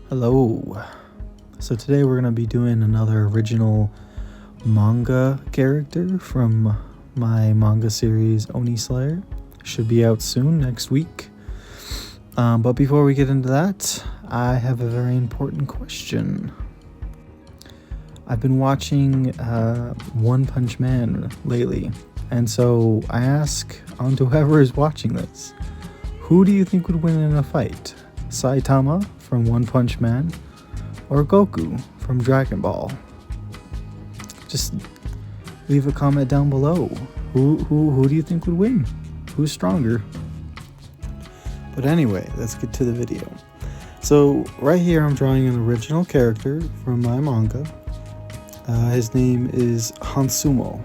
Hello. So today we're going to be doing another original manga character from my manga series Oni Slayer. Should be out soon, next week. But before we get into that, I have a very important question. I've been watching One Punch Man lately, and so I ask on to whoever is watching this, who do you think would win in a fight? Saitama from One Punch Man or Goku from Dragon Ball? Just leave a comment down below. Who do you think would win? Who's stronger? But anyway, let's get to the video. So right here I'm drawing an original character from my manga. His name is Hansumo.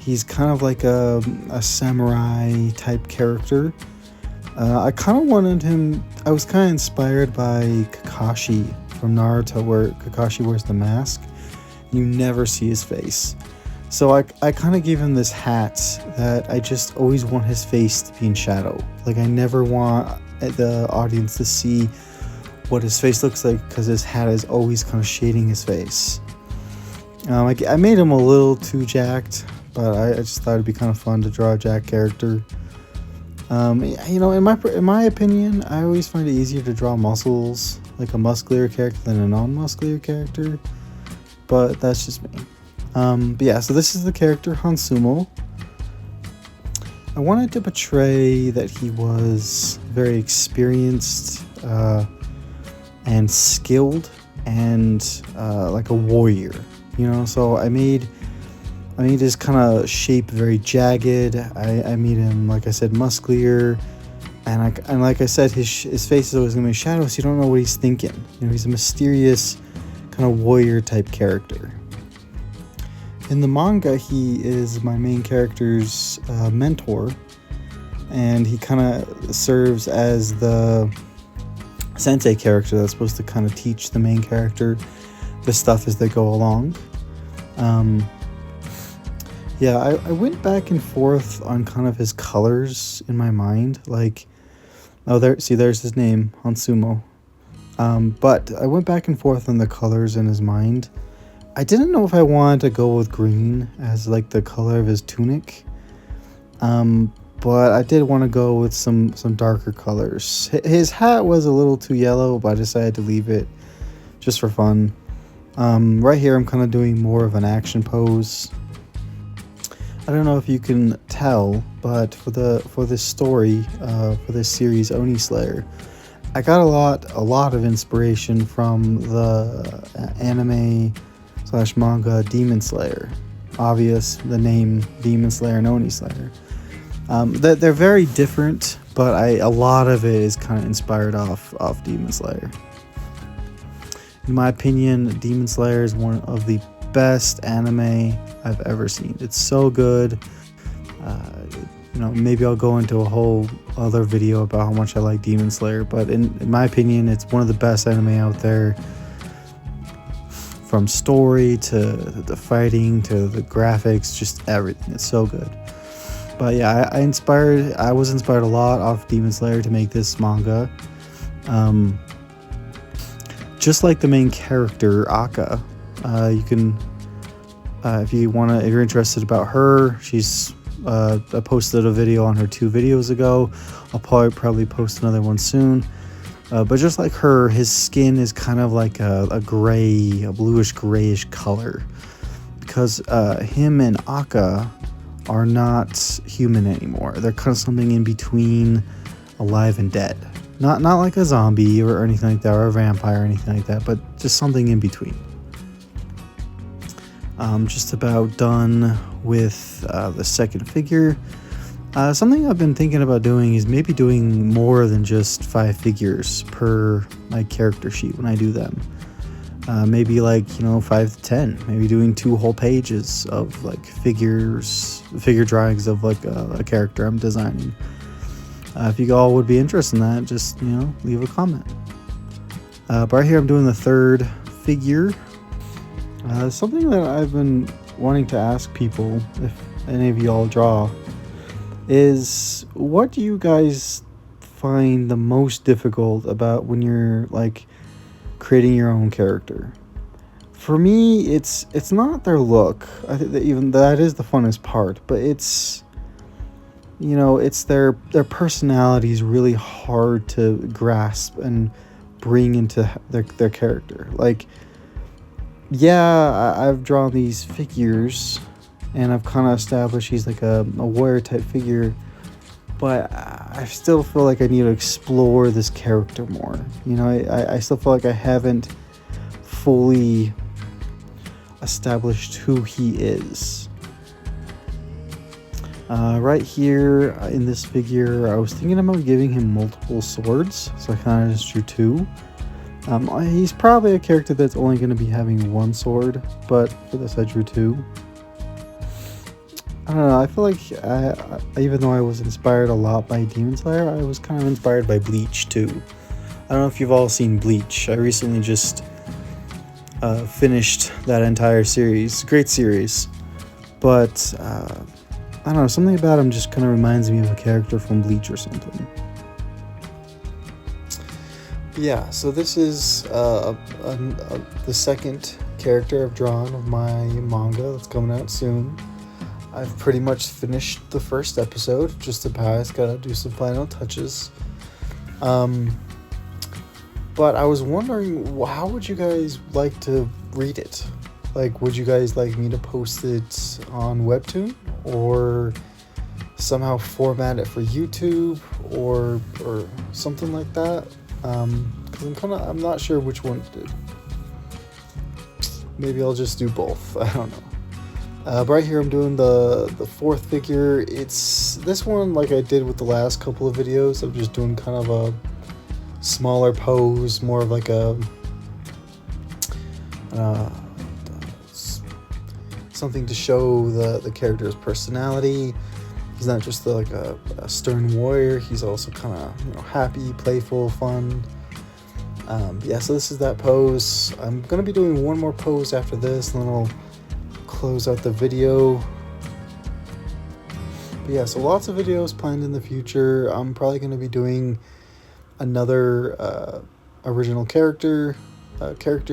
He's kind of like a samurai type character. I kind of wanted him, I was kind of inspired by Kakashi from Naruto, where Kakashi wears the mask. You never see his face. So I kind of gave him this hat that I just always want his face to be in shadow. Like, I never want the audience to see what his face looks like, because his hat is always kind of shading his face. I made him a little too jacked, but I just thought it'd be kind of fun to draw a jacked character. You know, in my opinion, I always find it easier to draw muscles, like a muscular character, than a non-muscular character. But that's just me. But yeah, so this is the character Hansumo. I wanted to portray that he was very experienced and skilled and like a warrior. You know, so I made his kind of shape very jagged. I made him, like I said, muscular, and like I said, his face is always gonna be shadow, so you don't know what he's thinking. You know, he's a mysterious kind of warrior type character. In the manga, he is my main character's mentor, and he kind of serves as the sensei character that's supposed to kind of teach the main character the stuff as they go along. Yeah, I went back and forth on kind of his colors in my mind. Like, oh, there's his name, Hansumo. But I went back and forth on the colors in his mind. I didn't know if I wanted to go with green as like the color of his tunic. But I did want to go with some darker colors. His hat was a little too yellow, but I decided to leave it just for fun. Right here I'm kind of doing more of an action pose. I don't know if you can tell, but for this story, for this series Oni Slayer, I got a lot of inspiration from the anime / manga Demon Slayer. Obvious, the name Demon Slayer and Oni Slayer. They're very different, but a lot of it is kind of inspired off Demon Slayer. In my opinion, Demon Slayer is one of the best anime I've ever seen. It's so good. You know, maybe I'll go into a whole other video about how much I like Demon Slayer, but in my opinion, it's one of the best anime out there. From story to the fighting to the graphics, just everything. It's so good. But yeah, I was inspired a lot off Demon Slayer to make this manga. Just like the main character, Akka. You can, if you're interested about her, she's, I posted a video on her 2 videos ago. I'll probably post another one soon. But just like her, his skin is kind of like a bluish grayish color, because him and Akka are not human anymore. They're kind of something in between alive and dead. Not like a zombie or anything like that, or a vampire or anything like that, but just something in between. Just about done with the second figure. Something I've been thinking about doing is maybe doing more than just 5 figures per my character sheet when I do them. Maybe like, 5 to 10. Maybe doing 2 whole pages of like figure drawings of like a character I'm designing. If you all would be interested in that, just leave a comment. But right here I'm doing the 3rd figure. Something that I've been wanting to ask people, if any of you all draw, is what do you guys find the most difficult about when you're like creating your own character? For me, it's not their look. I think that even that is the funnest part, but it's, you know, it's their personality is really hard to grasp and bring into their character. Like, yeah, I've drawn these figures and I've kind of established he's like a warrior type figure, but I still feel like I need to explore this character more. You know, I still feel like I haven't fully established who he is. Right here in this figure, I was thinking about giving him multiple swords, so I kind of just drew two. He's probably a character that's only going to be having one sword, but for this I drew two. I don't know, I feel like even though I was inspired a lot by Demon Slayer, I was kind of inspired by Bleach too. I don't know if you've all seen Bleach. I recently just finished that entire series. Great series. But I don't know, something about him just kind of reminds me of a character from Bleach or something. Yeah, so this is the second character I've drawn of my manga that's coming out soon. I've pretty much finished the first episode, just about. It's gotta do some final touches. But I was wondering, how would you guys like to read it? Like, would you guys like me to post it on Webtoon, or somehow format it for YouTube, or something like that? Because I'm not sure which one to do. Maybe I'll just do both. I don't know. But right here I'm doing the fourth figure. It's this one, like I did with the last couple of videos. I'm just doing kind of a smaller pose, more of like a something to show the character's personality. He's not just like a stern warrior. He's also kind of, you know, happy, playful, fun. Yeah, so this is that pose. I'm gonna be doing one more pose after this, and then I'll close out the video. But yeah, so lots of videos planned in the future. I'm probably going to be doing another original character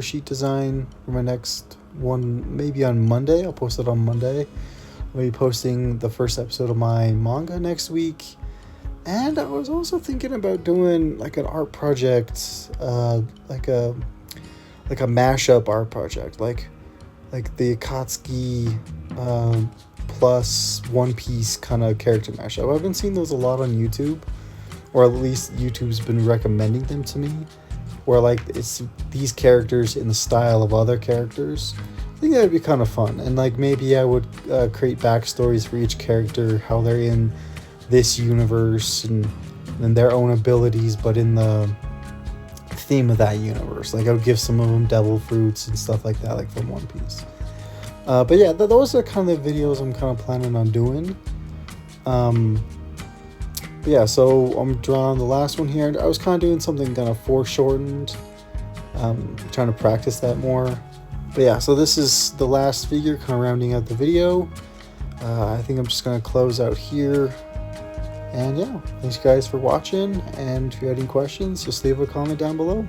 sheet design for my next one, maybe on Monday. I'll post it on Monday. I'll be posting the first episode of my manga next week. And I was also thinking about doing like an art project, like a mashup art project, like the Akatsuki plus One Piece kind of character mashup. I've been seeing those a lot on YouTube, or at least YouTube's been recommending them to me, where like it's these characters in the style of other characters. I think that would be kind of fun, and like maybe I would create backstories for each character, how they're in this universe and their own abilities, but in the theme of that universe. Like I would give some of them devil fruits and stuff like that, like from One Piece. But yeah, those are kind of the videos I'm kind of planning on doing. But yeah, so I'm drawing the last one here. I was kind of doing something kind of foreshortened, trying to practice that more. But yeah, so this is the last figure, kind of rounding out the video. I think I'm just going to close out here. And yeah, thanks guys for watching, and if you had any questions, just leave a comment down below.